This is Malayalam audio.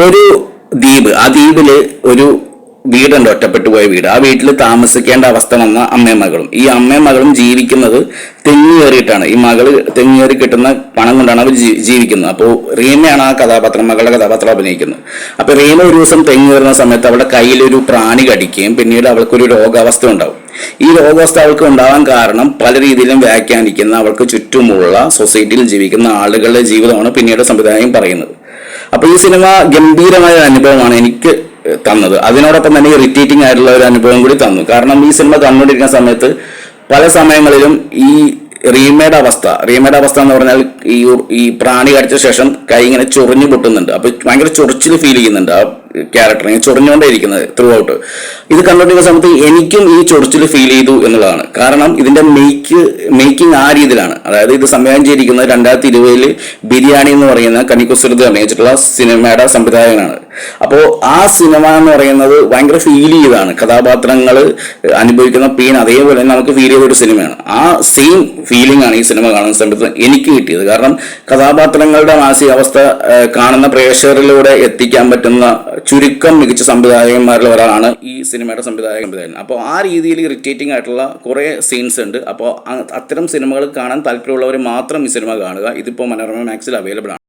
ഒരു ദ്വീപ്, ആ ദ്വീപില് ഒരു വീടുണ്ട്, ഒറ്റപ്പെട്ടു പോയ വീട്. ആ വീട്ടിൽ താമസിക്കേണ്ട അവസ്ഥ വന്ന അമ്മയും മകളും. ഈ അമ്മയും മകളും ജീവിക്കുന്നത് തെങ്ങ് കയറിയിട്ടാണ്. ഈ മകള് തെങ്ങ് കയറി കിട്ടുന്ന പണം കൊണ്ടാണ് അവർ ജീവിക്കുന്നത്. അപ്പോൾ റീമയാണ് ആ കഥാപാത്രം, മകളുടെ കഥാപാത്രം അഭിനയിക്കുന്നത്. അപ്പൊ റീമ ഒരു ദിവസം തെങ്ങ് കയറുന്ന സമയത്ത് അവളുടെ കയ്യിലൊരു പ്രാണി കടിക്കുകയും പിന്നീട് അവൾക്കൊരു രോഗാവസ്ഥ ഉണ്ടാവും. ഈ രോഗാവസ്ഥ അവൾക്ക് ഉണ്ടാവാൻ കാരണം പല രീതിയിലും വ്യാഖ്യാനിക്കുന്ന അവൾക്ക് ചുറ്റുമുള്ള സൊസൈറ്റിയിൽ ജീവിക്കുന്ന ആളുകളുടെ ജീവിതമാണ് പിന്നീട് സംവിധായകൻ പറയുന്നത്. അപ്പൊ ഈ സിനിമ ഗംഭീരമായ അനുഭവമാണ് എനിക്ക് തന്നത്. അതിനോടൊപ്പം തന്നെ ഇറിറ്റേറ്റിംഗ് ആയിട്ടുള്ള ഒരു അനുഭവം കൂടി തന്നു. കാരണം ഈ സിനിമ കണ്ടുകൊണ്ടിരിക്കുന്ന സമയത്ത് പല സമയങ്ങളിലും ഈ റീമയുടെ അവസ്ഥ എന്ന് പറഞ്ഞാൽ ഈ പ്രാണി കടിച്ച ശേഷം കൈ ഇങ്ങനെ ചൊറിഞ്ഞു പൊട്ടുന്നുണ്ട്. അപ്പൊ ഭയങ്കര ചൊറിച്ചിൽ ഫീൽ ചെയ്യുന്നുണ്ട് ആ ക്യാരക്ടർ, ഇങ്ങനെ ചൊറിഞ്ഞുകൊണ്ടേ ഇരിക്കുന്നത് ത്രൂ ഔട്ട്. ഇത് കണ്ടുകൊണ്ടിരിക്കുന്ന സമയത്ത് എനിക്കും ഈ ചൊറിച്ചിൽ ഫീൽ ചെയ്തു എന്നുള്ളതാണ്. കാരണം ഇതിന്റെ മേക്കിംഗ് ആ രീതിയിലാണ്. അതായത് ഇത് സംവിധാനം ചെയ്തിരിക്കുന്നത് 2020 ബിരിയാണി എന്ന് പറയുന്ന കനിക്കുസൃത് അഭിനയിച്ചിട്ടുള്ള സിനിമയുടെ സംവിധായകനാണ്. അപ്പോൾ ആ സിനിമ എന്ന് പറയുന്നത് ഭയങ്കര ഫീൽ ചെയ്താണ്. കഥാപാത്രങ്ങൾ അനുഭവിക്കുന്ന പെയിൻ അതേപോലെ തന്നെ നമുക്ക് ഫീൽ ചെയ്ത ഒരു സിനിമയാണ്. ആ സെയിം ഫീലിംഗ് ആണ് ഈ സിനിമ കാണുന്ന സമയത്ത് എനിക്ക് കിട്ടിയത്. കാരണം കഥാപാത്രങ്ങളുടെ മാനസികാവസ്ഥ കാണുന്ന പ്രേക്ഷകരിലൂടെ എത്തിക്കാൻ പറ്റുന്ന ചുരുക്കം മികച്ച സംവിധായകന്മാരിൽ ഒരാളാണ് ഈ സിനിമയുടെ സംവിധായകൻ. അപ്പോൾ ആ രീതിയിൽ ഇറിറ്റേറ്റിംഗ് ആയിട്ടുള്ള കുറേ സീൻസ് ഉണ്ട്. അപ്പോൾ അത്തരം സിനിമകൾ കാണാൻ താല്പര്യമുള്ളവർ മാത്രം ഈ സിനിമ കാണുക. ഇതിപ്പോൾ മനോരമ മാക്സിൽ അവൈലബിൾ ആണ്.